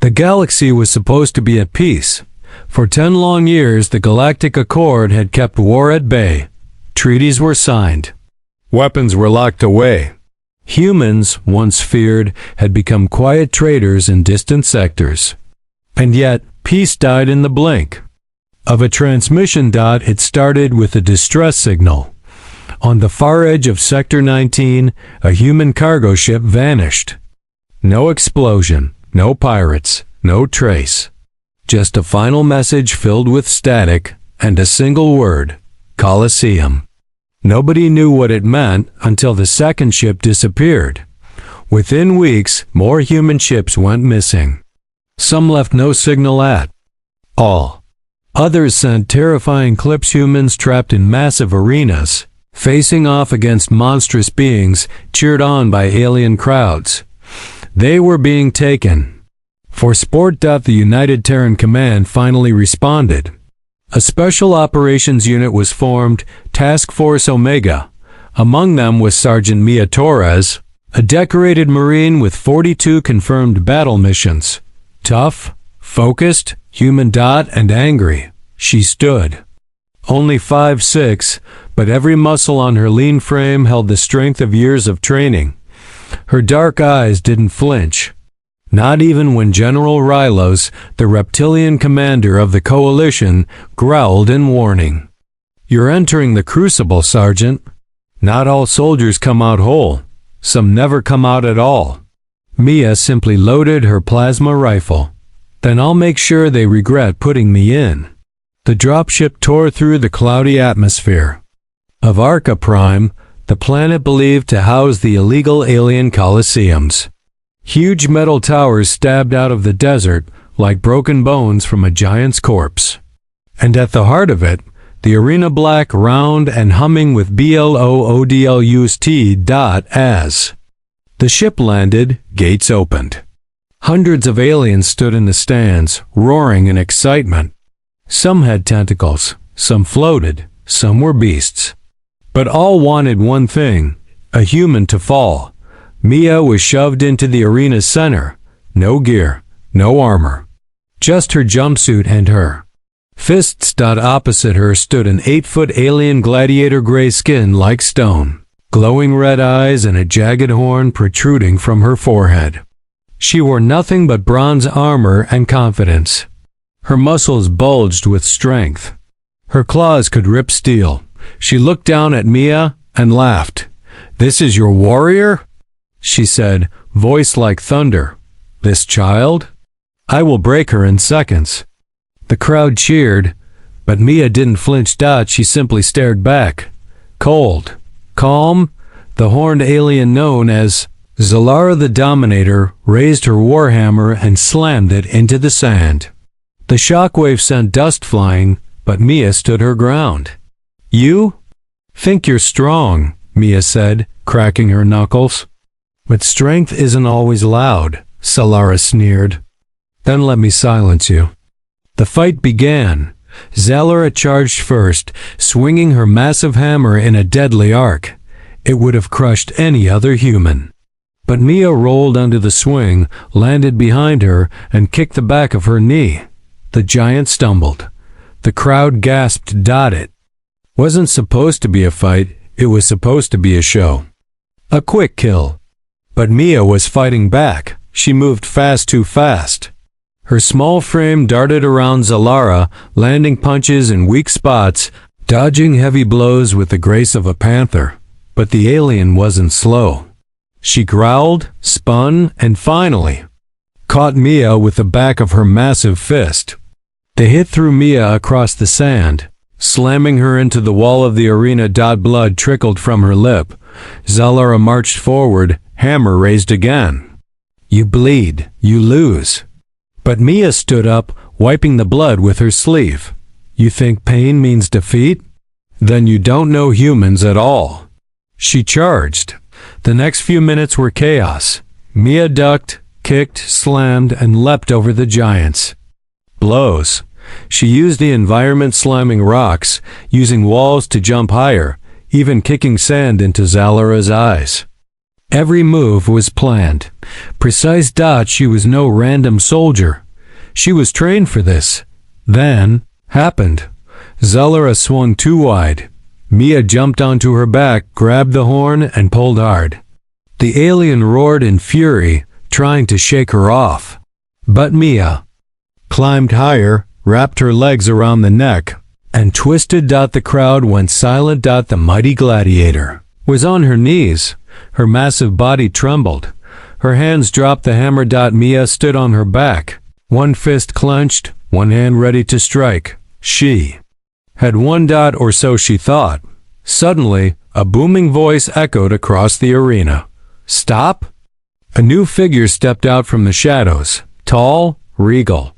The galaxy was supposed to be at peace. For 10 long years, the Galactic Accord had kept war at bay. Treaties were signed. Weapons were locked away. Humans, once feared, had become quiet traitors in distant sectors. And yet, peace died in the blink of a transmission dot. It started with a distress signal. On the far edge of Sector 19, a human cargo ship vanished. No explosion, no pirates, no trace. Just a final message filled with static and a single word: Colosseum. Nobody knew what it meant until the second ship disappeared. Within weeks, more human ships went missing. Some left no signal at all. Others sent terrifying clips, humans trapped in massive arenas, facing off against monstrous beings, cheered on by alien crowds. They were being taken. For sport. The United Terran Command finally responded. A special operations unit was formed, Task Force Omega. Among them was Sergeant Mia Torres, a decorated Marine with 42 confirmed battle missions. Tough, focused, human. And angry. She stood. Only 5'6", but every muscle on her lean frame held the strength of years of training. Her dark eyes didn't flinch. Not even when General Rylos, the reptilian commander of the coalition, growled in warning. "You're entering the crucible, Sergeant. Not all soldiers come out whole. Some never come out at all." Mia simply loaded her plasma rifle. "Then I'll make sure they regret putting me in." The dropship tore through the cloudy atmosphere of Arca Prime, the planet believed to house the illegal alien Colosseums. Huge metal towers stabbed out of the desert like broken bones from a giant's corpse. And at the heart of it, the arena, black, round, and humming with BLOODLUST. As the ship landed, gates opened. Hundreds of aliens stood in the stands, roaring in excitement. Some had tentacles, some floated, some were beasts. But all wanted one thing: a human to fall. Mia was shoved into the arena's center. No gear, no armor. Just her jumpsuit and her fists. Opposite her stood an 8-foot alien gladiator, gray skin like stone, glowing red eyes and a jagged horn protruding from her forehead. She wore nothing but bronze armor and confidence. Her muscles bulged with strength. Her claws could rip steel. She looked down at Mia and laughed. "This is your warrior?" she said, voice like thunder. "This child? I will break her in seconds." The crowd cheered, but Mia didn't flinch. She simply stared back. Cold, calm, the horned alien known as Zalara the Dominator raised her warhammer and slammed it into the sand. The shockwave sent dust flying, but Mia stood her ground. "You think you're strong," Mia said, cracking her knuckles. "But strength isn't always loud," Zalara sneered. "Then let me silence you." The fight began. Zalara charged first, swinging her massive hammer in a deadly arc. It would have crushed any other human. But Mia rolled under the swing, landed behind her, and kicked the back of her knee. The giant stumbled. The crowd gasped. It wasn't supposed to be a fight, it was supposed to be a show. A quick kill. But Mia was fighting back. She moved fast, too fast. Her small frame darted around Zalara, landing punches in weak spots, dodging heavy blows with the grace of a panther. But the alien wasn't slow. She growled, spun, and finally caught Mia with the back of her massive fist. The hit threw Mia across the sand, slamming her into the wall of the arena. Blood trickled from her lip. Zalara marched forward, hammer raised again. "You bleed, you lose." But Mia stood up, wiping the blood with her sleeve. "You think pain means defeat? Then you don't know humans at all." She charged. The next few minutes were chaos. Mia ducked, kicked, slammed, and leapt over the giants. Blows. She used the environment, slamming rocks, using walls to jump higher, even kicking sand into Zalara's eyes. Every move was planned. Precise dot, she was no random soldier. She was trained for this. Then, happened. Zellara swung too wide. Mia jumped onto her back, grabbed the horn, and pulled hard. The alien roared in fury, trying to shake her off. But Mia climbed higher, wrapped her legs around the neck, and twisted. The crowd went silent. The mighty gladiator was on her knees. Her massive body trembled. Her hands dropped the hammer. Mia stood on her back, one fist clenched, one hand ready to strike. She had one. Or so she thought. Suddenly, a booming voice echoed across the arena. Stop! A new figure stepped out from the shadows, tall, regal,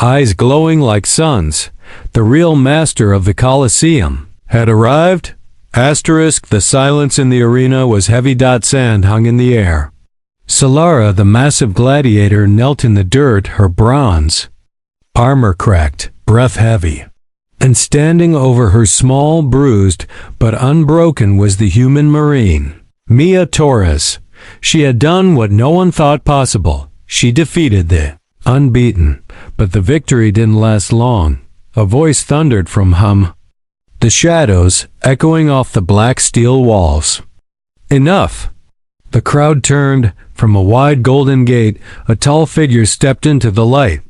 eyes glowing like suns. The real master of the Colosseum had arrived. The silence in the arena was heavy. Sand hung in the air. Zellara, the massive gladiator, knelt in the dirt, her bronze armor cracked, breath heavy. And standing over her, small, bruised, but unbroken, was the human marine, Mia Torres. She had done what no one thought possible. She defeated the unbeaten. But the victory didn't last long. A voice thundered from the shadows, echoing off the black steel walls. Enough! The crowd turned. From a wide golden gate, a tall figure stepped into the light.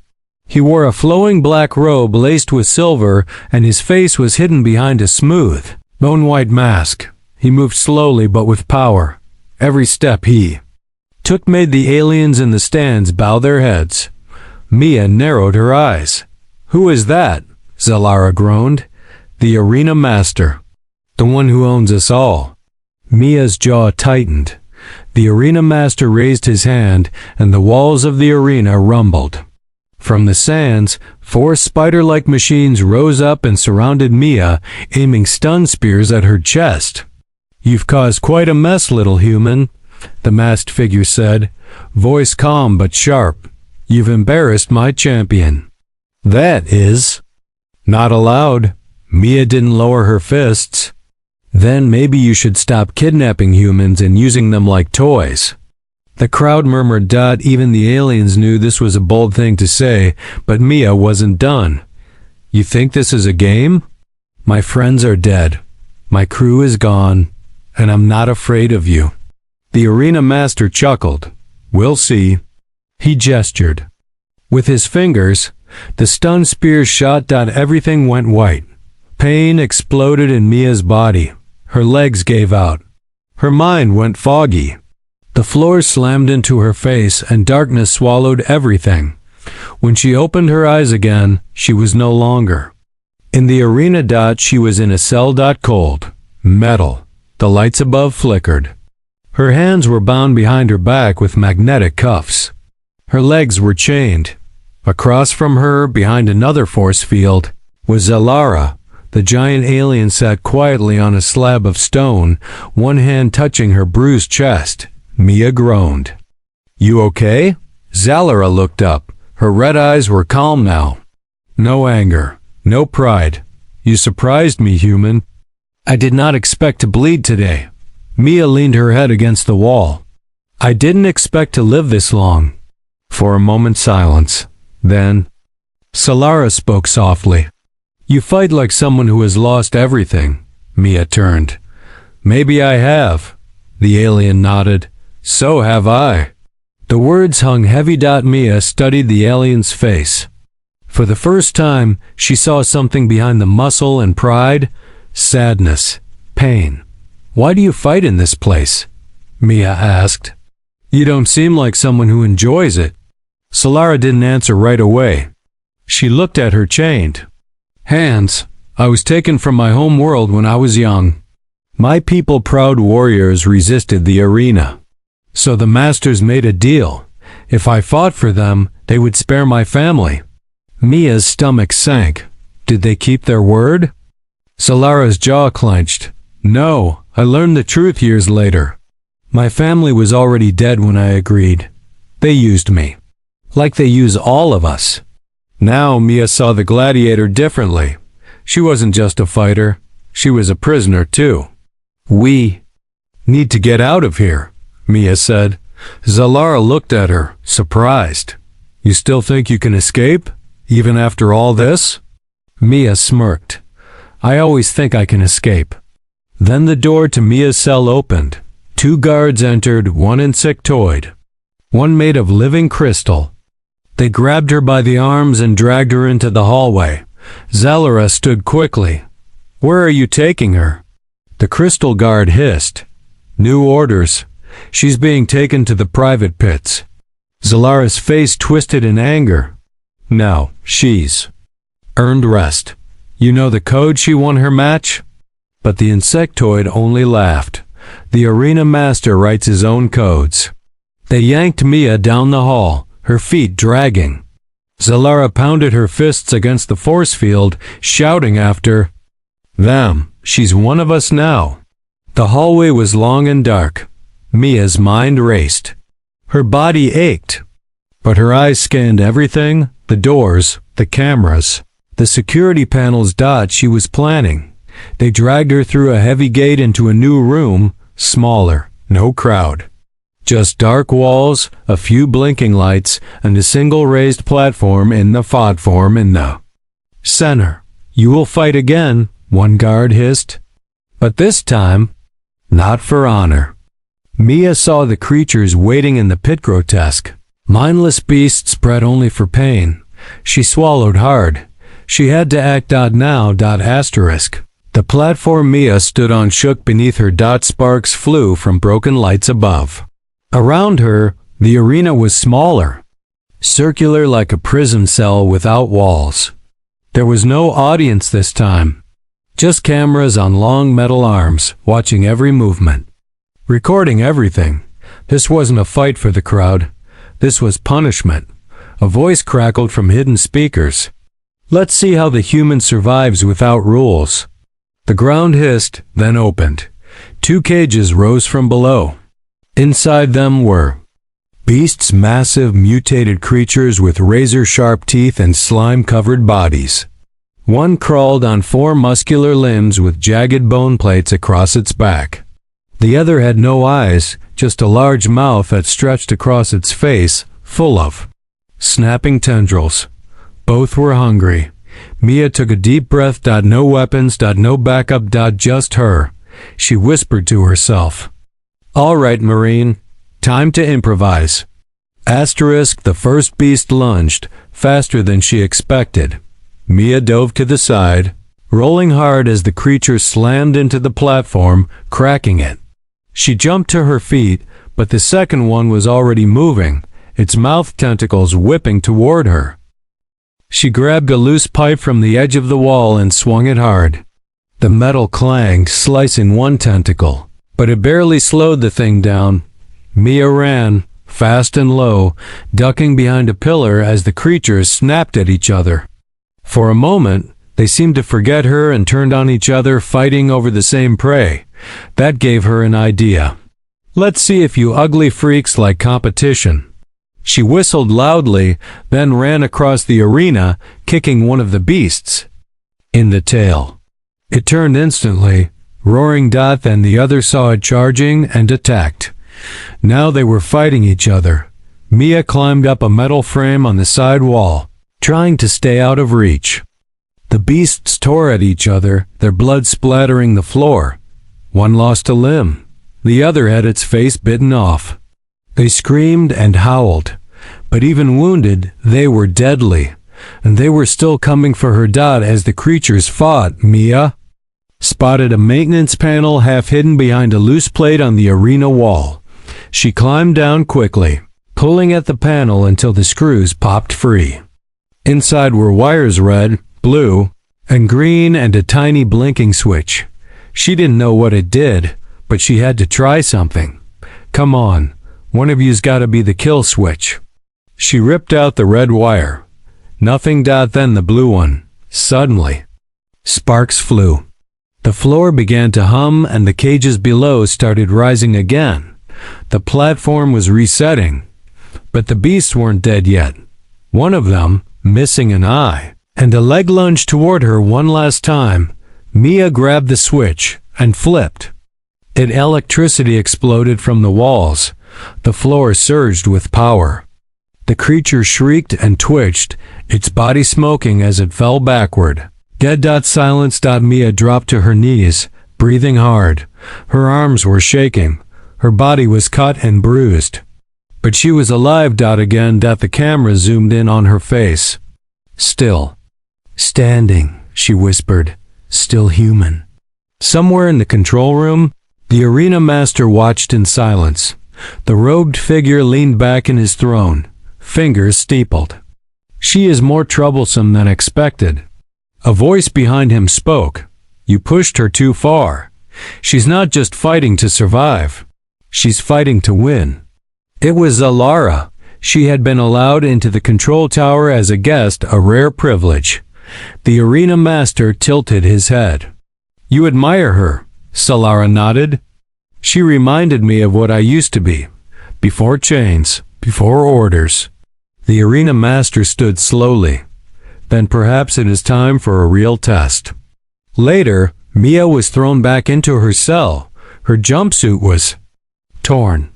He wore a flowing black robe laced with silver, and his face was hidden behind a smooth, bone-white mask. He moved slowly but with power. Every step he took made the aliens in the stands bow their heads. Mia narrowed her eyes. Who is that? Zellara groaned. The arena master. The one who owns us all. Mia's jaw tightened. The arena master raised his hand, and the walls of the arena rumbled. From the sands, 4 spider-like machines rose up and surrounded Mia, aiming stun spears at her chest. You've caused quite a mess, little human, the masked figure said, voice calm but sharp. You've embarrassed my champion. That is not allowed. Mia didn't lower her fists. Then maybe you should stop kidnapping humans and using them like toys. The crowd murmured. Even the aliens knew this was a bold thing to say, but Mia wasn't done. You think this is a game? My friends are dead. My crew is gone, and I'm not afraid of you. The arena master chuckled. We'll see. He gestured. With his fingers, the stun spears shot. Everything went white. Pain exploded in Mia's body. Her legs gave out. Her mind went foggy. The floor slammed into her face, and darkness swallowed everything. When she opened her eyes again, she was no longer in the arena. She was in a cell. Cold metal. The lights above flickered. Her hands were bound behind her back with magnetic cuffs. Her legs were chained. Across from her, behind another force field, was Zellara. The giant alien sat quietly on a slab of stone, one hand touching her bruised chest. Mia groaned. You okay? Zellara looked up. Her red eyes were calm now. No anger, no pride. You surprised me, human. I did not expect to bleed today. Mia leaned her head against the wall. I didn't expect to live this long. For a moment's silence. Then, Zellara spoke softly. You fight like someone who has lost everything. Mia turned. Maybe I have. The alien nodded. So have I. The words hung heavy. Mia studied the alien's face. For the first time, she saw something behind the muscle and pride. Sadness. Pain. Why do you fight in this place? Mia asked. You don't seem like someone who enjoys it. Zellara didn't answer right away. She looked at her chained hands. I was taken from my home world when I was young. My people, proud warriors, resisted the arena. So the masters made a deal. If I fought for them, they would spare my family. Mia's stomach sank. Did they keep their word? Zelara's jaw clenched. No, I learned the truth years later. My family was already dead when I agreed. They used me. Like they use all of us. Now Mia saw the gladiator differently. She wasn't just a fighter. She was a prisoner too. We need to get out of here. Mia said. Zalara looked at her, surprised. You still think you can escape? Even after all this? Mia smirked. I always think I can escape. Then the door to Mia's cell opened. 2 guards entered, one insectoid, one made of living crystal. They grabbed her by the arms and dragged her into the hallway. Zalara stood quickly. Where are you taking her? The crystal guard hissed. New orders. She's being taken to the private pits. Zalara's face twisted in anger. No, she's earned rest. You know the code she won her match? But the insectoid only laughed. The arena master writes his own codes. They yanked Mia down the hall, her feet dragging. Zalara pounded her fists against the force field, shouting after them, she's one of us now. The hallway was long and dark. Mia's mind raced. Her body ached. But her eyes scanned everything, the doors, the cameras, the security panels. She was planning. They dragged her through a heavy gate into a new room, smaller, no crowd. Just dark walls, a few blinking lights, and a single raised platform in the platform in the center. You will fight again, one guard hissed. But this time, not for honor. Mia saw the creatures waiting in the pit, grotesque, mindless beasts bred only for pain. She swallowed hard. She had to act. Now. Asterisk. The platform Mia stood on shook beneath her. Sparks flew from broken lights above. Around her, the arena was smaller, circular like a prison cell without walls. There was no audience this time, just cameras on long metal arms, watching every movement, recording everything. This wasn't a fight for the crowd. This was punishment. A voice crackled from hidden speakers. Let's see how the human survives without rules. The ground hissed, then opened. 2 cages rose from below. Inside them were beasts, massive mutated creatures with razor-sharp teeth and slime-covered bodies. One crawled on 4 muscular limbs with jagged bone plates across its back. The other had no eyes, just a large mouth that stretched across its face, full of snapping tendrils. Both were hungry. Mia took a deep breath. No weapons. No backup. Just her. She whispered to herself. All right, Marine. Time to improvise. Asterisk. The first beast lunged, faster than she expected. Mia dove to the side, rolling hard as the creature slammed into the platform, cracking it. She jumped to her feet, but the second one was already moving, its mouth tentacles whipping toward her. She grabbed a loose pipe from the edge of the wall and swung it hard. The metal clanged, slicing one tentacle, but it barely slowed the thing down. Mia ran, fast and low, ducking behind a pillar as the creatures snapped at each other. For a moment, they seemed to forget her and turned on each other, fighting over the same prey. That gave her an idea. Let's see if you ugly freaks like competition. She whistled loudly, then ran across the arena, kicking one of the beasts in the tail. It turned instantly, roaring. Then the other saw it charging and attacked. Now they were fighting each other. Mia climbed up a metal frame on the side wall, trying to stay out of reach. The beasts tore at each other, their blood splattering the floor. One lost a limb. The other had its face bitten off. They screamed and howled, but even wounded, they were deadly, and they were still coming for her. As the creatures fought, Mia spotted a maintenance panel half hidden behind a loose plate on the arena wall. She climbed down quickly, pulling at the panel until the screws popped free. Inside were wires, red, blue, and green, and a tiny blinking switch. She didn't know what it did, but she had to try something. Come on, one of you's got to be the kill switch. She ripped out the red wire. Nothing. Then the blue one. Suddenly, sparks flew. The floor began to hum and the cages below started rising again. The platform was resetting, but the beasts weren't dead yet. One of them, missing an eye, and a leg lunged toward her one last time. Mia grabbed the switch and flipped. Electricity exploded from the walls. The floor surged with power. The creature shrieked and twitched, its body smoking as it fell backward. Dead. Silence. Mia dropped to her knees, breathing hard. Her arms were shaking. Her body was cut and bruised. But she was alive. Again. The camera zoomed in on her face. Still. Standing, she whispered. Still human. Somewhere in the control room, the arena master watched in silence. The robed figure leaned back in his throne, fingers steepled. She is more troublesome than expected. A voice behind him spoke. You pushed her too far. She's not just fighting to survive. She's fighting to win. It was Zalara. She had been allowed into the control tower as a guest, a rare privilege. The arena master tilted his head. You admire her, Zalara nodded. She reminded me of what I used to be. Before chains, before orders. The arena master stood slowly. Then perhaps it is time for a real test. Later, Mia was thrown back into her cell. Her jumpsuit was torn.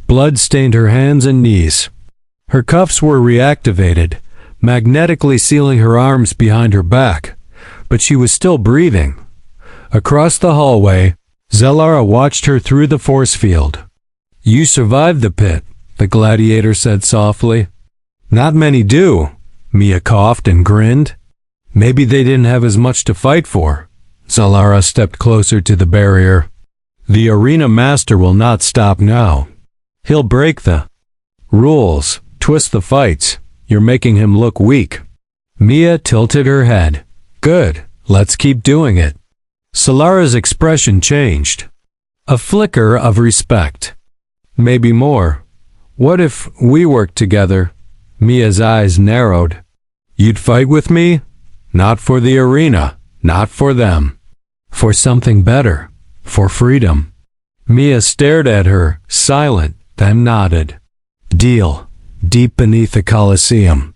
Blood stained her hands and knees. Her cuffs were reactivated, magnetically sealing her arms behind her back. But she was still breathing. Across the hallway, Zalara watched her through the force field. You survived the pit, the gladiator said softly. Not many do, Mia coughed and grinned. Maybe they didn't have as much to fight for. Zalara stepped closer to the barrier. The arena master will not stop now. He'll break the rules, twist the fights. You're making him look weak. Mia tilted her head. Good, let's keep doing it. Zalara's expression changed. A flicker of respect. Maybe more. What if we worked together? Mia's eyes narrowed. You'd fight with me? Not for the arena, not for them. For something better. For freedom. Mia stared at her, silent, then nodded. Deal. Deep beneath the Colosseum.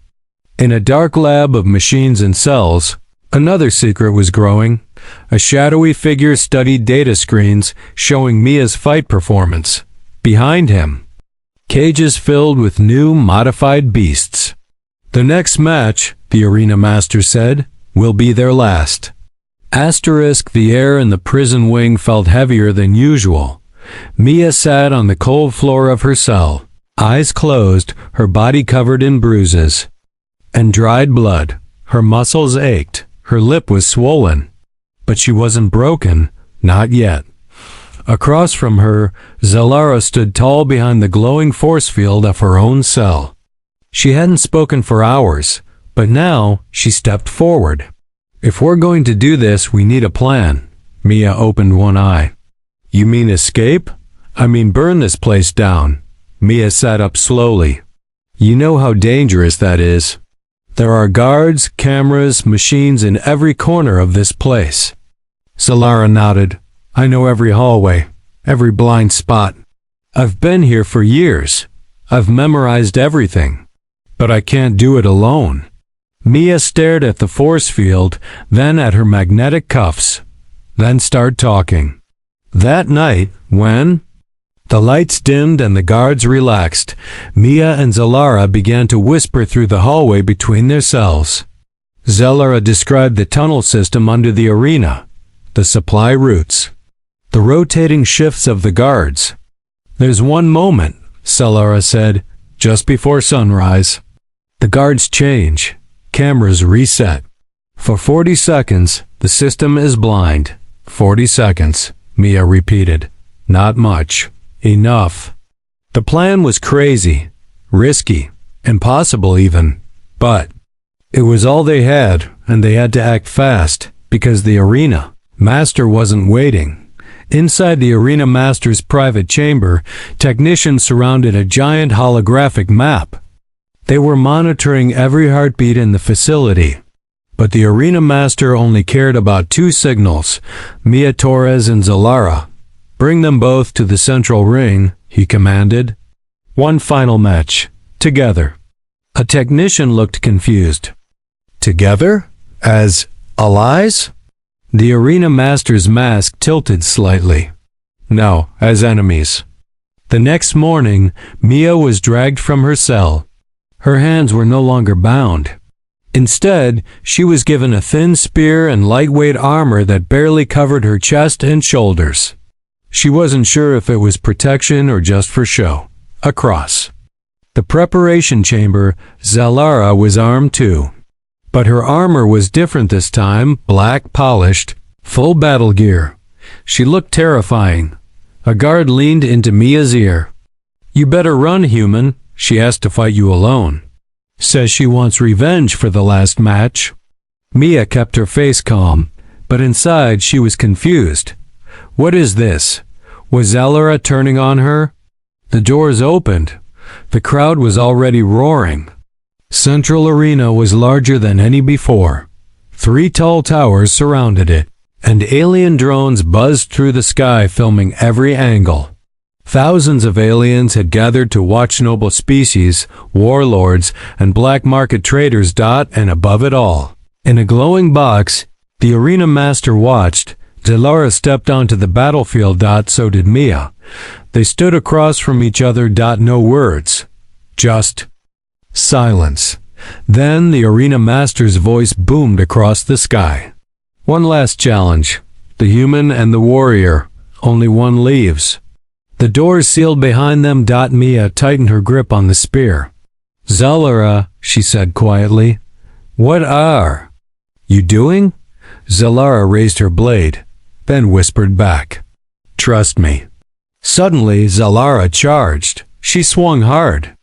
In a dark lab of machines and cells, another secret was growing. A shadowy figure studied data screens showing Mia's fight performance. Behind him, cages filled with new modified beasts. The next match, the arena master said, will be their last. Asterisk, the air in the prison wing felt heavier than usual. Mia sat on the cold floor of her cell, eyes closed, her body covered in bruises and dried blood. Her muscles ached, her lip was swollen. But she wasn't broken, not yet. Across from her, Zalara stood tall behind the glowing force field of her own cell. She hadn't spoken for hours, but now she stepped forward. If we're going to do this, we need a plan. Mia opened one eye. You mean escape? I mean burn this place down. Mia sat up slowly. You know how dangerous that is. There are guards, cameras, machines in every corner of this place. Zalara nodded. I know every hallway, every blind spot. I've been here for years. I've memorized everything. But I can't do it alone. Mia stared at the force field, then at her magnetic cuffs, then started talking. That night, when the lights dimmed and the guards relaxed, Mia and Zalara began to whisper through the hallway between their cells. Zalara described the tunnel system under the arena, the supply routes, the rotating shifts of the guards. There's one moment, Zalara said, just before sunrise. The guards change, cameras reset. For 40 seconds, the system is blind. 40 seconds, Mia repeated. Not much. Enough. The plan was crazy, risky, impossible even, but it was all they had, and they had to act fast, because the arena master wasn't waiting. Inside the arena master's private chamber, technicians surrounded a giant holographic map. They were monitoring every heartbeat in the facility. But the arena master only cared about two signals, Mia Torres and Zalara. Bring them both to the central ring, he commanded. One final match. Together. A technician looked confused. Together? As allies? The arena master's mask tilted slightly. No, as enemies. The next morning, Mia was dragged from her cell. Her hands were no longer bound. Instead, she was given a thin spear and lightweight armor that barely covered her chest and shoulders. She wasn't sure if it was protection or just for show. A cross. The preparation chamber, Zalara was armed too. But her armor was different this time, black, polished, full battle gear. She looked terrifying. A guard leaned into Mia's ear. "You better run, human. She asked to fight you alone. Says she wants revenge for the last match." Mia kept her face calm, but inside she was confused. What is this? Was Zalara turning on her? The doors opened. The crowd was already roaring. Central Arena was larger than any before. 3 tall towers surrounded it, and alien drones buzzed through the sky filming every angle. Thousands of aliens had gathered to watch noble species, warlords, and black market traders. And above it all, in a glowing box, the arena master watched. Zalara stepped onto the battlefield. So did Mia. They stood across from each other. No words. Just silence. Then the arena master's voice boomed across the sky. "One last challenge. The human and the warrior. Only one leaves." The doors sealed behind them. Mia tightened her grip on the spear. "Zalara," she said quietly, "what are you doing?" Zalara raised her blade, then whispered back, "Trust me." Suddenly, Zalara charged. She swung hard.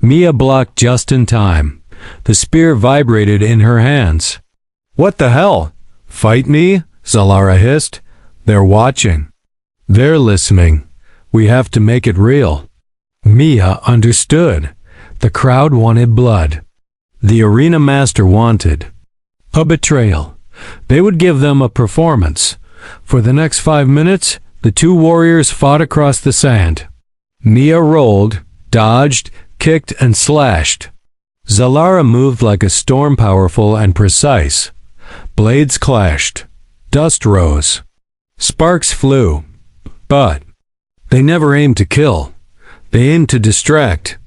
Mia blocked just in time. The spear vibrated in her hands. "What the hell? Fight me?" Zalara hissed. "They're watching. They're listening. We have to make it real." Mia understood. The crowd wanted blood. The arena master wanted a betrayal. They would give them a performance. For the next 5 minutes, the 2 warriors fought across the sand. Mia rolled, dodged, kicked, and slashed. Zalara moved like a storm, powerful and precise. Blades clashed. Dust rose. Sparks flew. But they never aimed to kill. They aimed to distract.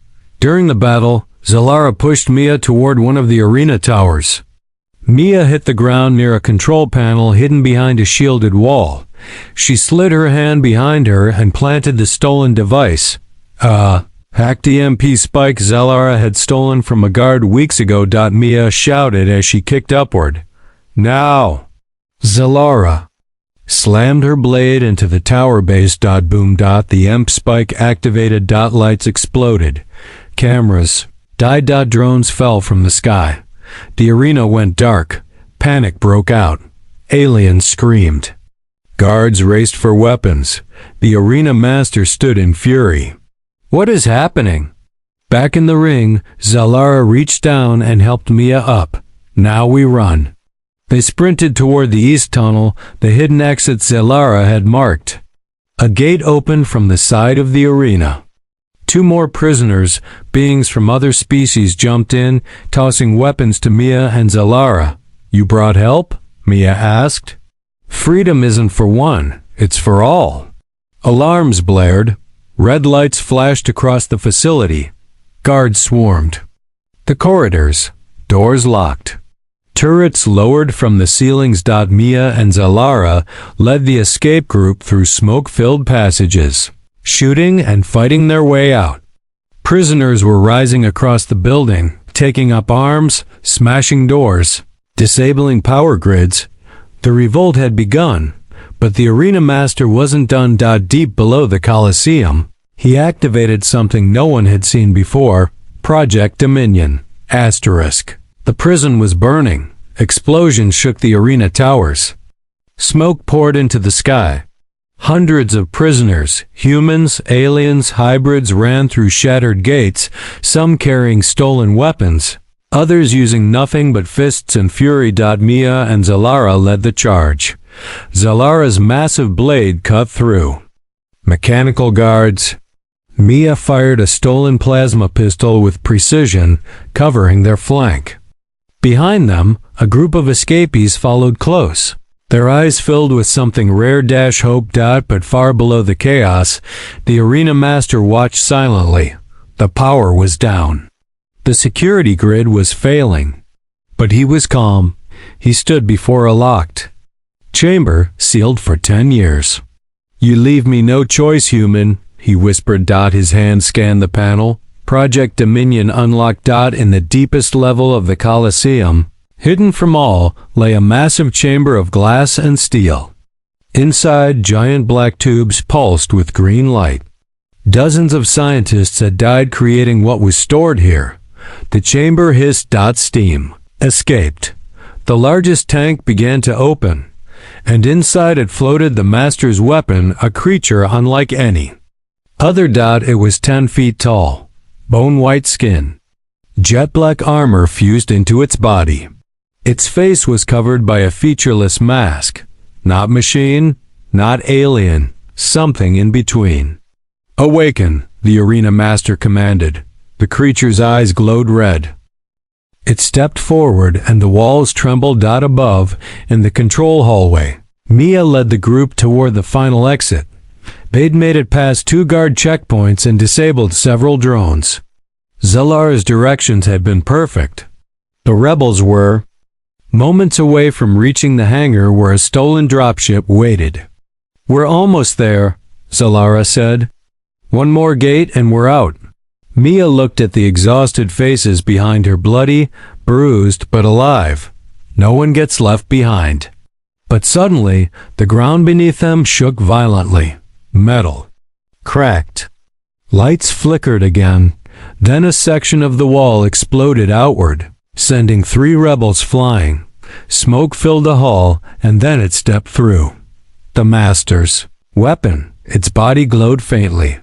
During the battle, Zalara pushed Mia toward one of the arena towers. Mia hit the ground near a control panel hidden behind a shielded wall. She slid her hand behind her and planted the stolen device. Hacked EMP spike Zalara had stolen from a guard weeks ago. Mia shouted as she kicked upward. "Now!" Zalara slammed her blade into the tower base. Boom. The EMP spike activated. Lights exploded. Cameras died. Drones fell from the sky. The arena went dark. Panic broke out. Aliens screamed. Guards raced for weapons. The arena master stood in fury. "What is happening?" Back in the ring, Zalara reached down and helped Mia up. "Now we run." They sprinted toward the east tunnel, the hidden exit Zalara had marked. A gate opened from the side of the arena. 2 more prisoners, beings from other species, jumped in, tossing weapons to Mia and Zalara. "You brought help?" Mia asked. "Freedom isn't for one, it's for all." Alarms blared. Red lights flashed across the facility. Guards swarmed. The corridors, doors locked. Turrets lowered from the ceilings. Mia and Zalara led the escape group through smoke-filled passages, shooting and fighting their way out. Prisoners were rising across the building, taking up arms, smashing doors, disabling power grids. The revolt had begun, but the arena master wasn't done. Deep below the Colosseum, he activated something no one had seen before, Project Dominion. The prison was burning. Explosions shook the arena towers. Smoke poured into the sky. Hundreds of prisoners, humans, aliens, hybrids, ran through shattered gates, some carrying stolen weapons, others using nothing but fists and fury. Mia and Zalara led the charge. Zalara's massive blade cut through mechanical guards. Mia fired a stolen plasma pistol with precision, covering their flank. Behind them, a group of escapees followed close. Their eyes filled with something rare hope. But far below the chaos, the arena master watched silently. The power was down. The security grid was failing. But he was calm. He stood before a locked chamber, sealed for 10 years. You leave me no choice, human, he whispered. His hand scanned the panel. Project Dominion unlocked. In the deepest level of the Colosseum, hidden from all, lay a massive chamber of glass and steel. Inside, giant black tubes pulsed with green light. Dozens of scientists had died creating what was stored here. The chamber hissed. Steam escaped. The largest tank began to open, and inside it floated the master's weapon, a creature unlike any other. It was 10 feet tall, bone-white skin, jet-black armor fused into its body. Its face was covered by a featureless mask. Not machine, not alien, something in between. Awaken, the arena master commanded. The creature's eyes glowed red. It stepped forward and the walls trembled. Above, in the control hallway, Mia led the group toward the final exit. They'd made it past 2 guard checkpoints and disabled several drones. Zalara's directions had been perfect. The rebels were moments away from reaching the hangar where a stolen dropship waited. We're almost there, Zalara said. 1 more gate and we're out. Mia looked at the exhausted faces behind her, bloody, bruised, but alive. No one gets left behind. But suddenly, the ground beneath them shook violently. Metal cracked. Lights flickered again. Then a section of the wall exploded outward, sending 3 rebels flying. Smoke filled the hall, and then it stepped through. The master's weapon. Its body glowed faintly.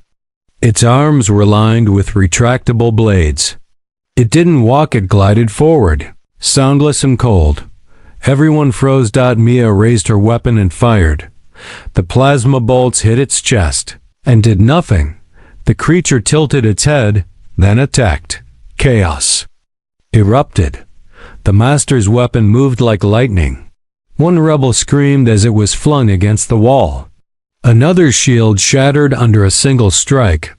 Its arms were lined with retractable blades. It didn't walk, it glided forward, soundless and cold. Everyone froze. Mia raised her weapon and fired. The plasma bolts hit its chest and did nothing. The creature tilted its head, then attacked. Chaos erupted. The master's weapon moved like lightning. 1 rebel screamed as it was flung against the wall. Another shield shattered under a single strike.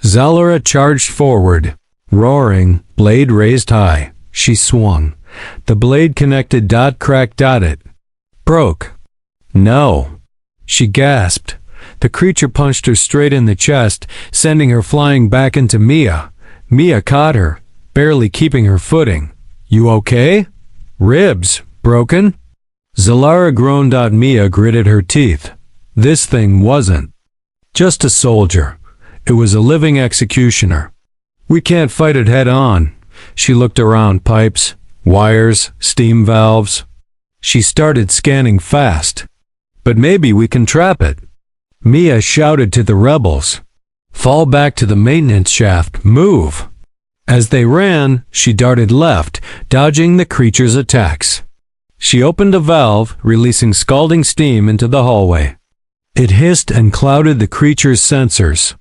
Zalara charged forward. Roaring, blade raised high. She swung. The blade connected. Cracked. It broke. No. She gasped. The creature punched her straight in the chest, sending her flying back into Mia. Mia caught her, barely keeping her footing. You okay? Ribs broken? Zalara groaned. Mia gritted her teeth. This thing wasn't just a soldier. It was a living executioner. We can't fight it head on. She looked around. Pipes, wires, steam valves. She started scanning fast. But maybe we can trap it. Mia shouted to the rebels. Fall back to the maintenance shaft. Move. As they ran, she darted left, dodging the creature's attacks. She opened a valve, releasing scalding steam into the hallway. It hissed and clouded the creature's sensors.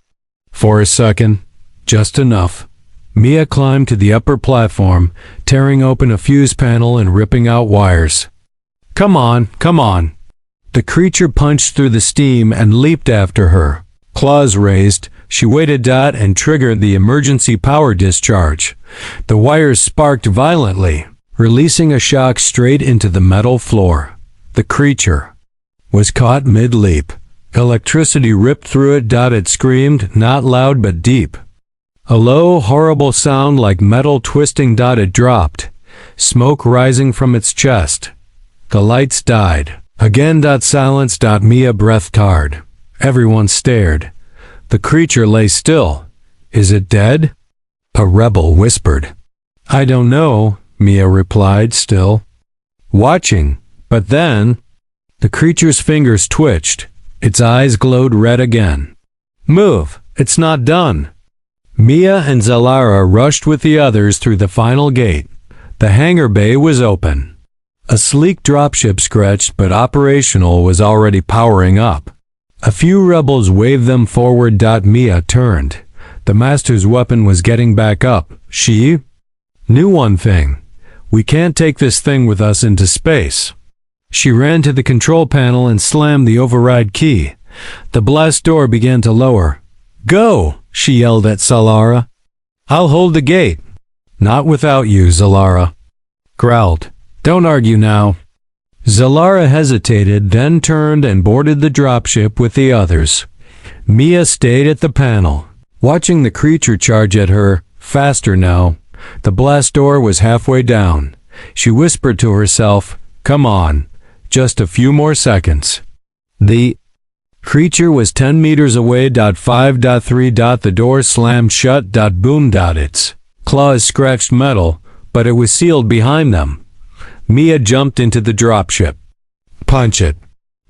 For a second, just enough. Mia climbed to the upper platform, tearing open a fuse panel and ripping out wires. Come on, come on. The creature punched through the steam and leaped after her. Claws raised, she waited. And triggered the emergency power discharge. The wires sparked violently, releasing a shock straight into the metal floor. The creature was caught mid-leap. Electricity ripped through it. It screamed, not loud but deep. A low, horrible sound like metal twisting. It dropped, smoke rising from its chest. The lights died. Again. Silence. Mia breathed hard. Everyone stared. The creature lay still. Is it dead? A rebel whispered. I don't know, Mia replied, still watching. But then, the creature's fingers twitched. Its eyes glowed red again. Move, it's not done. Mia and Zalara rushed with the others through the final gate. The hangar bay was open. A sleek dropship, scratched but operational, was already powering up. A few rebels waved them forward. Mia turned. The master's weapon was getting back up. She knew one thing. We can't take this thing with us into space. She ran to the control panel and slammed the override key. The blast door began to lower. "Go!" she yelled at Zalara. "I'll hold the gate." "Not without you," Zalara growled. "Don't argue now." Zalara hesitated, then turned and boarded the dropship with the others. Mia stayed at the panel, watching the creature charge at her, faster now. The blast door was halfway down. She whispered to herself, "Come on, just a few more seconds." The creature was 10 meters away. 5.3. The door slammed shut. Boom. Its claws scratched metal, but it was sealed behind them. Mia jumped into the dropship. "Punch it."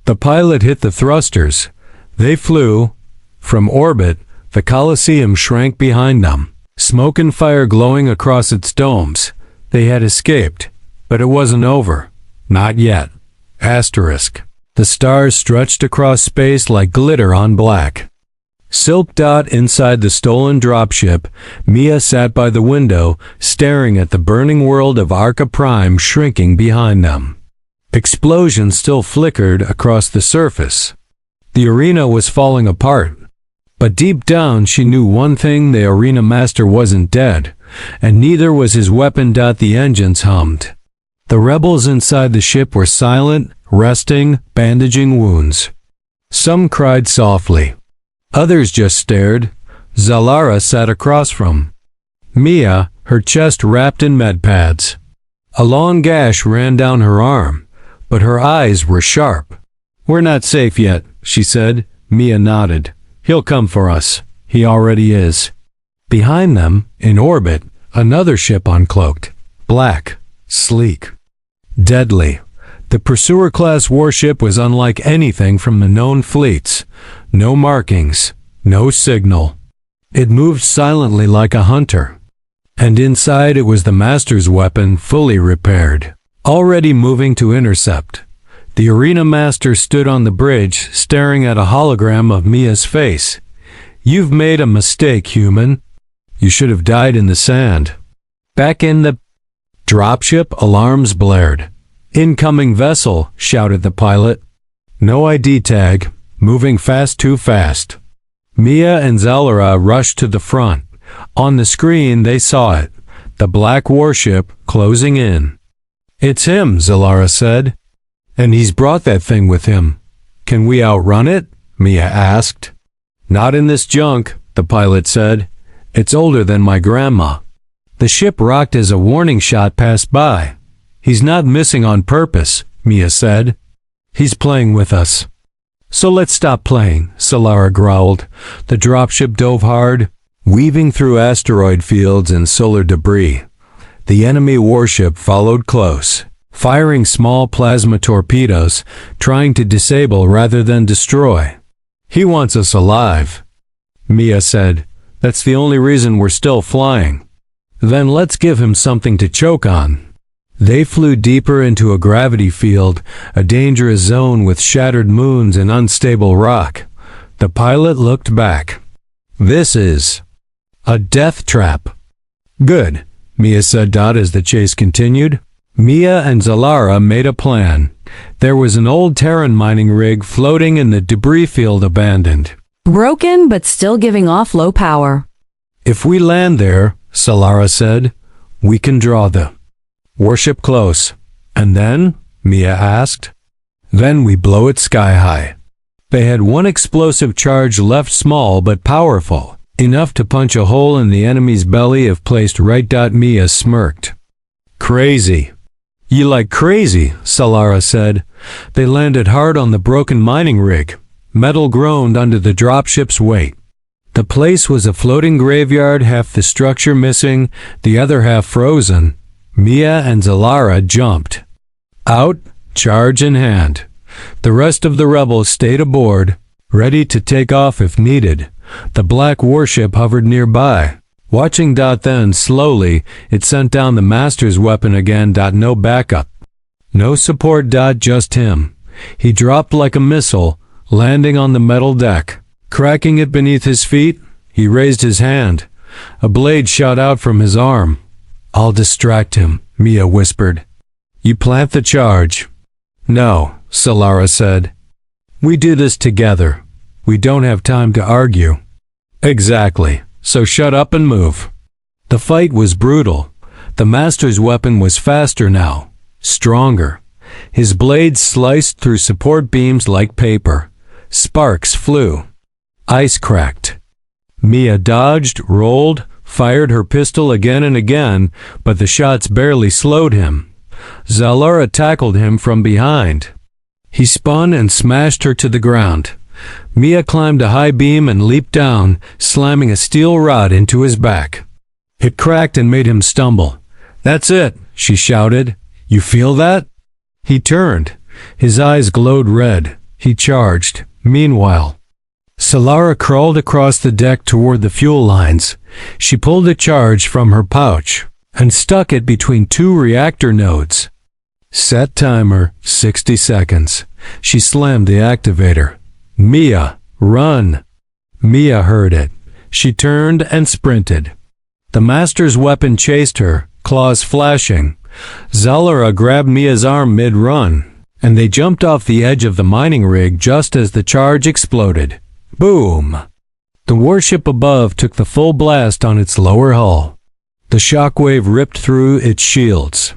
The pilot hit the thrusters. They flew. From orbit, the Colosseum shrank behind them, smoke and fire glowing across its domes. They had escaped, but it wasn't over. Not yet. Asterisk. The stars stretched across space like glitter on black. Silk dot inside the stolen dropship, Mia sat by the window, staring at the burning world of Arca Prime shrinking behind them. Explosions still flickered across the surface. The arena was falling apart. But deep down she knew one thing: the arena master wasn't dead, and neither was his weapon. The engines hummed. The rebels inside the ship were silent, resting, bandaging wounds. Some cried softly. Others just stared. Zalara sat across from Mia, her chest wrapped in med pads. A long gash ran down her arm, but her eyes were sharp. "We're not safe yet," she said. Mia nodded. "He'll come for us. He already is." Behind them, in orbit, another ship uncloaked. Black, sleek, deadly. The Pursuer-class warship was unlike anything from the known fleets. No markings, no signal. It moved silently like a hunter. And inside it was the Master's weapon, fully repaired, already moving to intercept. The Arena Master stood on the bridge, staring at a hologram of Mia's face. "You've made a mistake, human. You should have died in the sand." Back in the dropship, alarms blared. "Incoming vessel," shouted the pilot. "No ID tag. Moving fast, too fast." Mia and Zalara rushed to the front. On the screen they saw it, the black warship closing in. "It's him," Zalara said. "And he's brought that thing with him. Can we outrun it?" Mia asked. "Not in this junk," the pilot said. "It's older than my grandma." The ship rocked as a warning shot passed by. "He's not missing on purpose," Mia said. "He's playing with us." "So let's stop playing," Zalara growled. The dropship dove hard, weaving through asteroid fields and solar debris. The enemy warship followed close, firing small plasma torpedoes, trying to disable rather than destroy. "He wants us alive," Mia said. "That's the only reason we're still flying." "Then let's give him something to choke on." They flew deeper into a gravity field, a dangerous zone with shattered moons and unstable rock. The pilot looked back. "This is a death trap." "Good," Mia said as the chase continued. Mia and Zalara made a plan. There was an old Terran mining rig floating in the debris field, abandoned. "Broken, but still giving off low power." "If we land there," Zalara said, "we can draw the warship close." "And then?" Mia asked. "Then we blow it sky high." They had one explosive charge left, small but powerful, enough to punch a hole in the enemy's belly if placed right. Mia smirked. "Crazy." "You like crazy," Zalara said. They landed hard on the broken mining rig. Metal groaned under the dropship's weight. The place was a floating graveyard, half the structure missing, the other half frozen. Mia and Zalara jumped out, charge in hand. The rest of the rebels stayed aboard, ready to take off if needed. The black warship hovered nearby, watching. Then, slowly, it sent down the Master's weapon again. No backup. No support. Just him. He dropped like a missile, landing on the metal deck. Cracking it beneath his feet, he raised his hand. A blade shot out from his arm. "I'll distract him," Mia whispered. "You plant the charge." No, Solara said. We do this together. We don't have time to argue. Exactly, so shut up and move. The fight was brutal. The master's weapon was faster now, stronger. His blades sliced through support beams like paper. Sparks flew. Ice cracked. Mia dodged, rolled, fired her pistol again and again, but the shots barely slowed him. Zalara tackled him from behind. He spun and smashed her to the ground. Mia climbed a high beam and leaped down, slamming a steel rod into his back. It cracked and made him stumble. That's it, she shouted. You feel that? He turned. His eyes glowed red. He charged. Meanwhile, Solara crawled across the deck toward the fuel lines. She pulled a charge from her pouch and stuck it between two reactor nodes. Set timer, 60 seconds. She slammed the activator. Mia, run! Mia heard it. She turned and sprinted. The master's weapon chased her, claws flashing. Zalara grabbed Mia's arm mid-run, and they jumped off the edge of the mining rig just as the charge exploded. Boom! The warship above took the full blast on its lower hull. The shockwave ripped through its shields.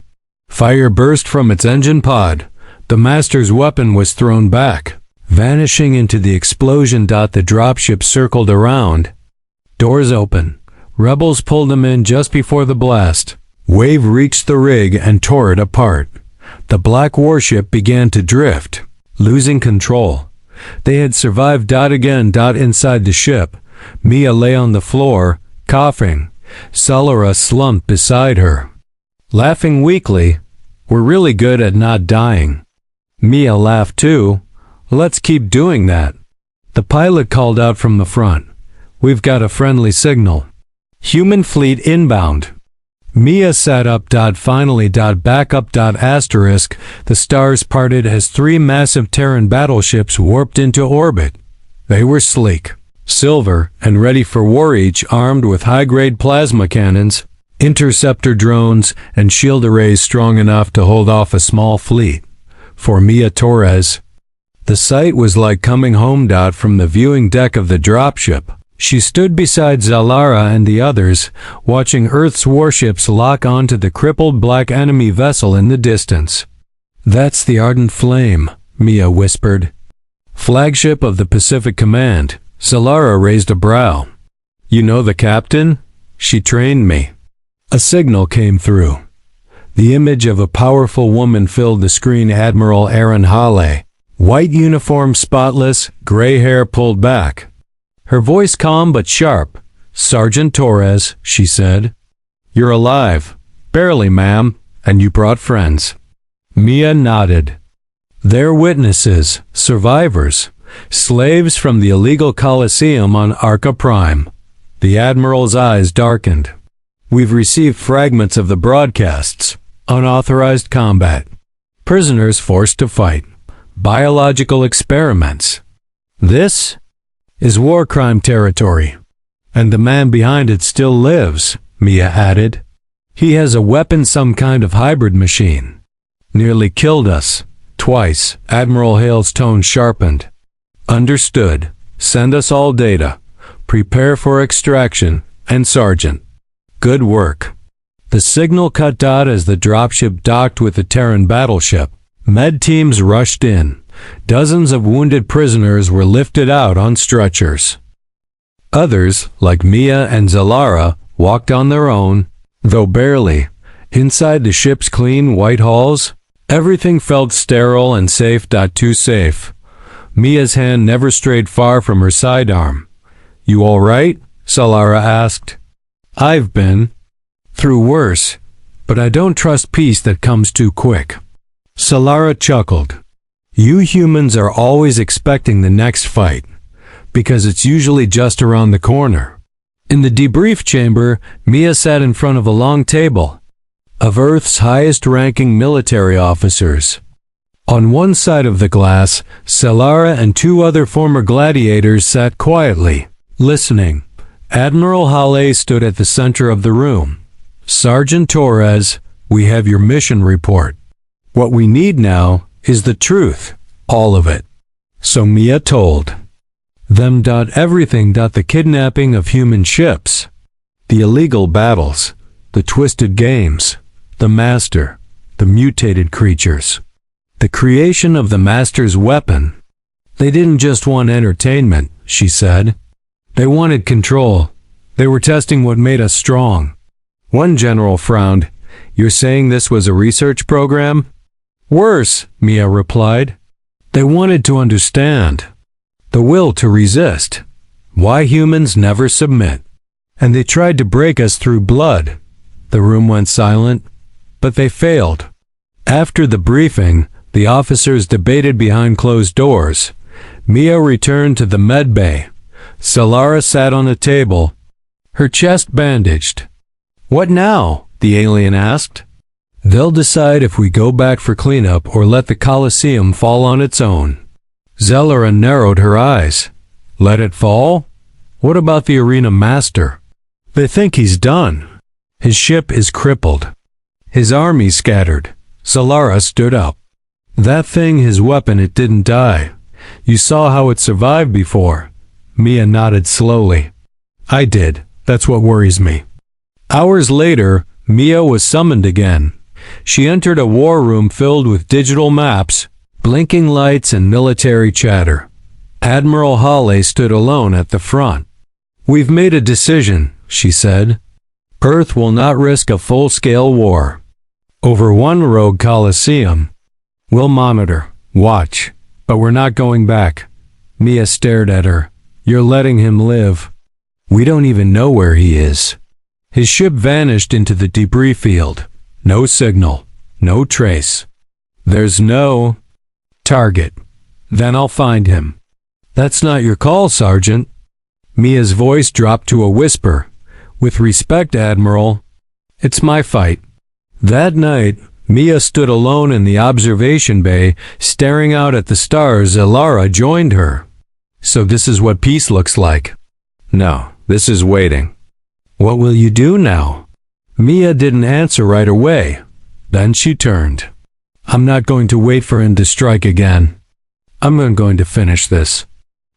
Fire burst from its engine pod. The master's weapon was thrown back, vanishing into the explosion. The dropship circled around. Doors open. Rebels pulled them in just before the blast. Wave reached the rig and tore it apart. The black warship began to drift, losing control. They had survived. Again. Inside the ship, Mia lay on the floor, coughing. Solara slumped beside her, laughing weakly. We're really good at not dying. Mia laughed too. Let's keep doing that. The pilot called out from the front. We've got a friendly signal. Human fleet inbound. Mia sat up. Finally. Backup. Asterisk. The stars parted as three massive Terran battleships warped into orbit. They were sleek, silver, and ready for war, each armed with high-grade plasma cannons, interceptor drones, and shield arrays strong enough to hold off a small fleet. For Mia Torres, the sight was like coming home. From the viewing deck of the dropship, she stood beside Zalara and the others, watching Earth's warships lock onto the crippled black enemy vessel in the distance. That's the Ardent Flame, Mia whispered. Flagship of the Pacific Command. Zalara raised a brow. You know the captain? She trained me. A signal came through. The image of a powerful woman filled the screen. Admiral Erin Hale. White uniform spotless, gray hair pulled back. Her voice calm but sharp. Sergeant Torres, she said. You're alive. Barely, ma'am. And you brought friends. Mia nodded. They're witnesses, survivors, slaves from the illegal Coliseum on Arca Prime. The Admiral's eyes darkened. We've received fragments of the broadcasts. Unauthorized combat. Prisoners forced to fight. Biological experiments. This is war crime territory. And the man behind it still lives, Mia added. He has a weapon, some kind of hybrid machine. Nearly killed us. Twice. Admiral Hale's tone sharpened. Understood. Send us all data. Prepare for extraction. And Sergeant, good work. The signal cut out as the dropship docked with the Terran battleship. Med teams rushed in. Dozens of wounded prisoners were lifted out on stretchers. Others, like Mia and Zalara, walked on their own, though barely. Inside the ship's clean white halls, everything felt sterile and safe. Too safe. Mia's hand never strayed far from her sidearm. You all right? Zalara asked. I've been through worse, but I don't trust peace that comes too quick. Zalara chuckled. You humans are always expecting the next fight, because it's usually just around the corner. In the debrief chamber, Mia sat in front of a long table of Earth's highest-ranking military officers. On one side of the glass, Zalara and two other former gladiators sat quietly, listening. Admiral Hale stood at the center of the room. Sergeant Torres, we have your mission report. What we need now Is the truth, all of it. So Mia told them everything. The kidnapping of human ships, the illegal battles, the twisted games, the master, the mutated creatures, the creation of the master's weapon. They didn't just want entertainment, she said. They wanted control. They were testing what made us strong. One general frowned. You're saying this was a research program? Worse, Mia replied. They wanted to understand. The will to resist. Why humans never submit. And they tried to break us through blood. The room went silent, but they failed. After the briefing, the officers debated behind closed doors. Mia returned to the med bay. Solara sat on a table, her chest bandaged. What now? The alien asked. They'll decide if we go back for cleanup or let the Colosseum fall on its own. Zellara narrowed her eyes. Let it fall? What about the arena master? They think he's done. His ship is crippled. His army scattered. Solara stood up. That thing, his weapon, it didn't die. You saw how it survived before. Mia nodded slowly. I did. That's what worries me. Hours later, Mia was summoned again. She entered a war room filled with digital maps, blinking lights and military chatter. Admiral Hale stood alone at the front. We've made a decision, she said. Earth will not risk a full-scale war over one rogue Colosseum. We'll monitor, watch, but we're not going back. Mia stared at her. You're letting him live. We don't even know where he is. His ship vanished into the debris field. No signal, no trace. There's no target. Then I'll find him. That's not your call, Sergeant. Mia's voice dropped to a whisper. With respect, Admiral, it's my fight. That night, Mia stood alone in the observation bay, staring out at the stars. Zellara joined her. So this is what peace looks like? No, this is waiting. What will you do now? Mia didn't answer right away. Then she turned. I'm not going to wait for him to strike again. I'm going to finish this.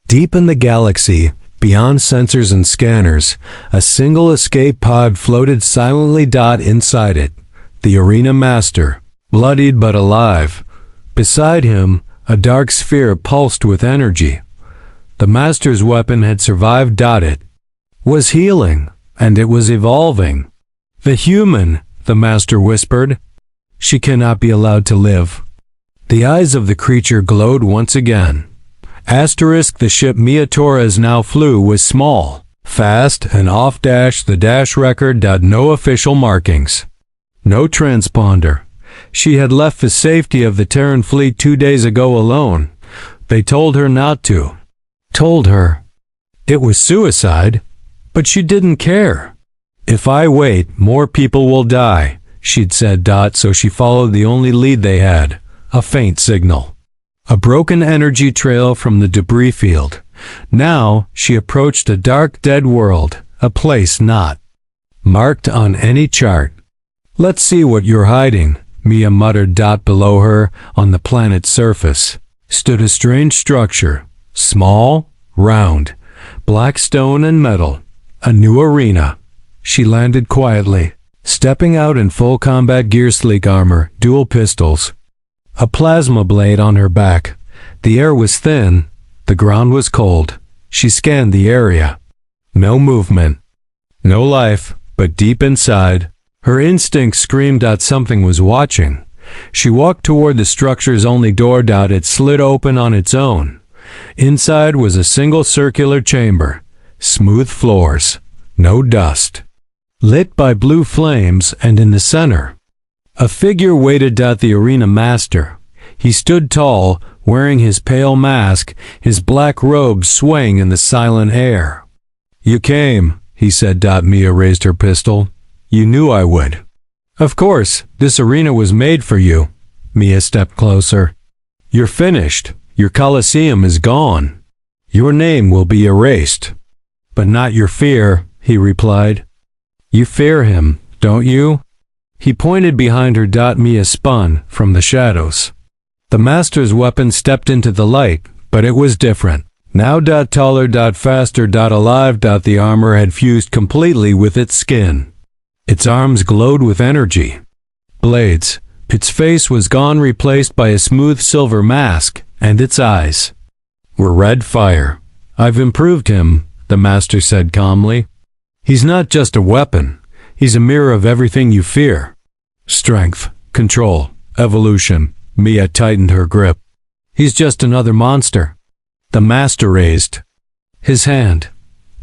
Deep in the galaxy, beyond sensors and scanners, a single escape pod floated silently. Inside it, the arena master, bloodied but alive. Beside him, a dark sphere pulsed with energy. The master's weapon had survived. It was healing, and it was evolving. The human, the master whispered. She cannot be allowed to live. The eyes of the creature glowed once again. The ship Mia Torres now flew was small, fast, and off the dash record. No official markings. No transponder. She had left the safety of the Terran fleet 2 days ago alone. They told her not to. Told her it was suicide, but she didn't care. If I wait, more people will die, she'd said. So she followed the only lead they had, a faint signal. A broken energy trail from the debris field. Now she approached a dark, dead world, a place not marked on any chart. Let's see what you're hiding, Mia muttered. Below her, on the planet's surface, stood a strange structure. Small, round, black stone and metal. A new arena. She landed quietly, stepping out in full combat gear, sleek armor, dual pistols. A plasma blade on her back. The air was thin. The ground was cold. She scanned the area. No movement. No life, but deep inside, her instincts screamed out something was watching. She walked toward the structure's only door. It slid open on its own. Inside was a single circular chamber. Smooth floors. No dust. Lit by blue flames, and in the center, a figure waited. The arena master. He stood tall, wearing his pale mask, his black robe swaying in the silent air. You came, he said. Mia raised her pistol. You knew I would. Of course, this arena was made for you. Mia stepped closer. You're finished. Your Colosseum is gone. Your name will be erased. But not your fear, he replied. You fear him, don't you? He pointed behind her. Mia spun from the shadows. The master's weapon stepped into the light, but it was different. Now taller, faster, alive. The armor had fused completely with its skin. Its arms glowed with energy. Blades. Its face was gone, replaced by a smooth silver mask, and its eyes were red fire. I've improved him, the master said calmly. He's not just a weapon. He's a mirror of everything you fear. Strength, control, evolution. Mia tightened her grip. He's just another monster. The master raised his hand.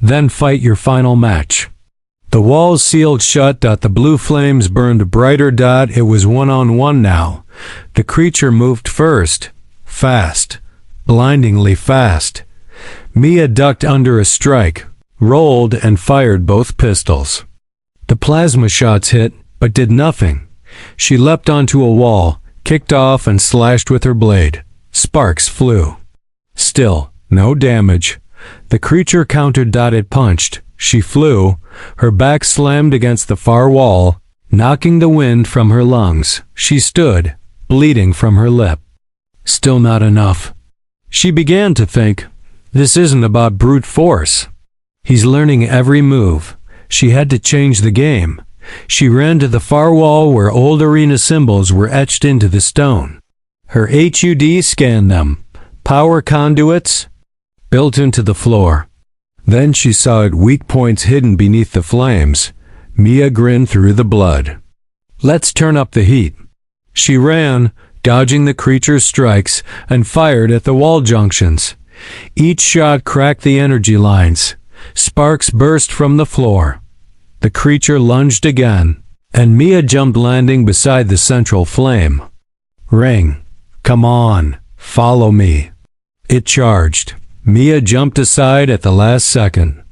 Then fight your final match. The walls sealed shut. The blue flames burned brighter. It was one-on-one now. The creature moved first. Fast. Blindingly fast. Mia ducked under a strike, rolled and fired both pistols. The plasma shots hit, but did nothing. She leapt onto a wall, kicked off and slashed with her blade. Sparks flew. Still, no damage. The creature countered. It punched. She flew. Her back slammed against the far wall, knocking the wind from her lungs. She stood, bleeding from her lip. Still not enough. She began to think, this isn't about brute force. He's learning every move. She had to change the game. She ran to the far wall where old arena symbols were etched into the stone. Her HUD scanned them. Power conduits built into the floor. Then she saw at weak points hidden beneath the flames. Mia grinned through the blood. Let's turn up the heat. She ran, dodging the creature's strikes, and fired at the wall junctions. Each shot cracked the energy lines. Sparks burst from the floor. The creature lunged again, and Mia jumped, landing beside the central flame. Ring. Come on, follow me. It charged. Mia jumped aside at the last second.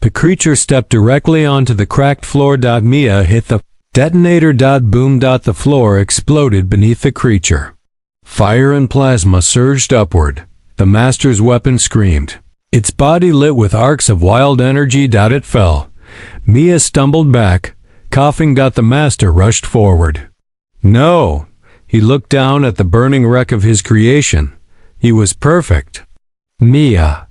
The creature stepped directly onto the cracked floor. Mia hit the detonator. Boom. The floor exploded beneath the creature. Fire and plasma surged upward. The master's weapon screamed. Its body lit with arcs of wild energy. It fell. Mia stumbled back, coughing. The master rushed forward. No! He looked down at the burning wreck of his creation. He was perfect. Mia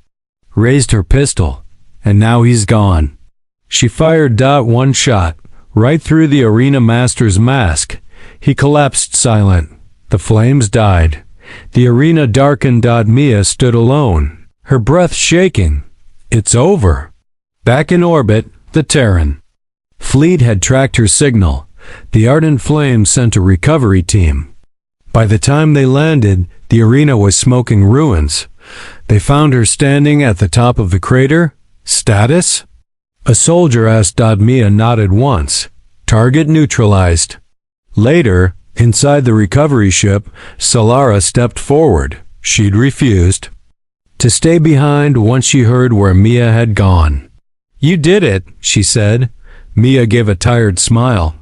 raised her pistol, and now he's gone. She fired. One shot, right through the arena master's mask. He collapsed silent. The flames died. The arena darkened. Mia stood alone, her breath shaking. It's over. Back in orbit, the Terran fleet had tracked her signal. The ardent flames sent a recovery team. By the time they landed, the arena was smoking ruins. They found her standing at the top of the crater. Status? A soldier asked. Mia nodded once. Target neutralized. Later, inside the recovery ship, Solara stepped forward. She'd refused to stay behind once she heard where Mia had gone. You did it, she said. Mia gave a tired smile.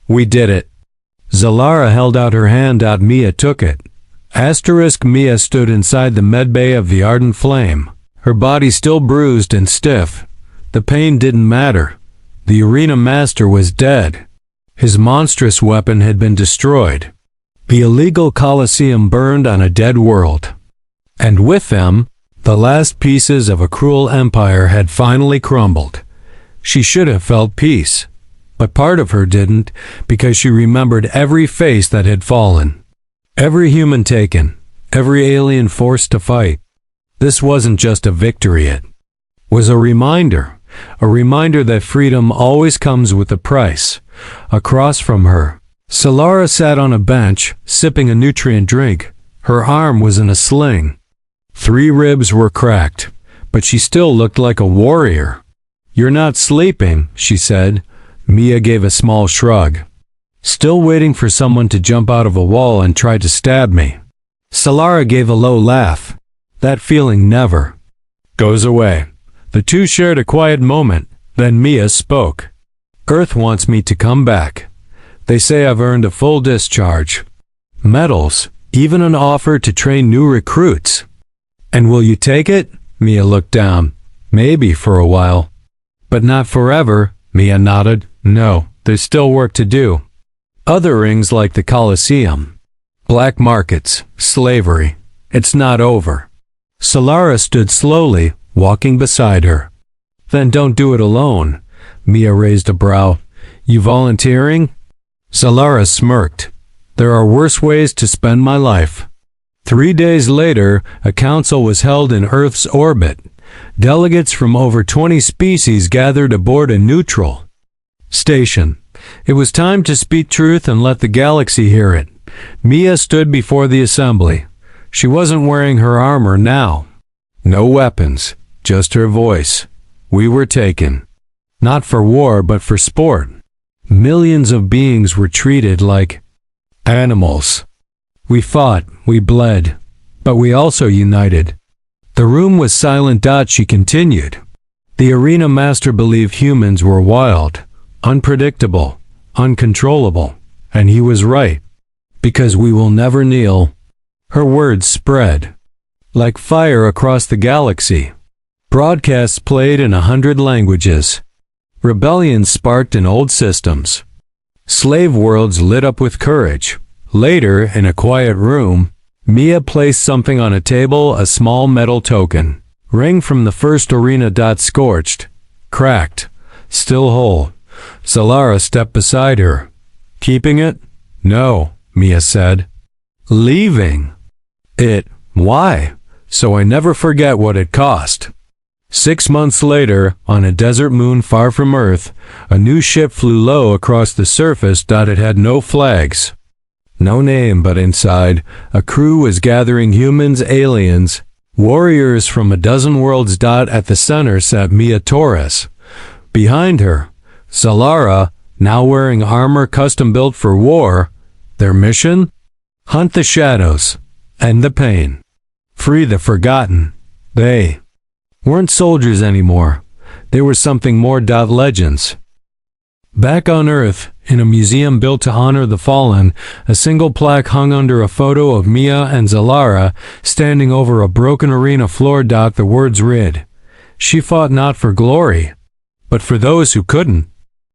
We did it. Solara held out her hand. Mia took it. Mia stood inside the medbay of the ardent flame, her body still bruised and stiff. The pain didn't matter. The arena master was dead. His monstrous weapon had been destroyed. The illegal Colosseum burned on a dead world. And with them, the last pieces of a cruel empire had finally crumbled. She should have felt peace, but part of her didn't, because she remembered every face that had fallen. Every human taken, every alien forced to fight. This wasn't just a victory, it was a reminder that freedom always comes with a price. Across from her, Solara sat on a bench, sipping a nutrient drink. Her arm was in a sling. 3 ribs were cracked, but she still looked like a warrior. You're not sleeping, she said. Mia gave a small shrug. Still waiting for someone to jump out of a wall and try to stab me. Solara gave a low laugh. That feeling never goes away. The two shared a quiet moment, then Mia spoke. Earth wants me to come back. They say I've earned a full discharge. Medals, even an offer to train new recruits. And will you take it? Mia looked down. Maybe for a while. But not forever, Mia nodded. No, there's still work to do. Other rings like the Colosseum. Black markets, slavery. It's not over. Solara stood slowly, walking beside her. Then don't do it alone. Mia raised a brow. You volunteering? Solara smirked. There are worse ways to spend my life. 3 days later, a council was held in Earth's orbit. Delegates from over 20 species gathered aboard a neutral station. It was time to speak truth and let the galaxy hear it. Mia stood before the assembly. She wasn't wearing her armor now. No weapons, just her voice. We were taken. Not for war, but for sport. Millions of beings were treated like animals. We fought, we bled, but we also united. The room was silent. She continued. The arena master believed humans were wild, unpredictable, uncontrollable, and he was right. Because we will never kneel. Her words spread like fire across the galaxy. Broadcasts played in 100 languages. Rebellions sparked in old systems. Slave worlds lit up with courage. Later, in a quiet room, Mia placed something on a table, a small metal token. Ring from the first arena. Scorched, cracked, still whole. Solara stepped beside her. Keeping it? No, Mia said. Leaving it. Why? So I never forget what it cost. 6 months later, on a desert moon far from Earth, a new ship flew low across the surface. It had no flags. No name, but inside, a crew was gathering humans, aliens, warriors from a dozen worlds. At the center sat Mia Torres. Behind her, Solara, now wearing armor custom-built for war. Their mission? Hunt the shadows, end the pain, free the forgotten. They weren't soldiers anymore. They were something more. Legends. Back on Earth, in a museum built to honor the fallen, a single plaque hung under a photo of Mia and Solara standing over a broken arena floor. The words read, "She fought not for glory, but for those who couldn't."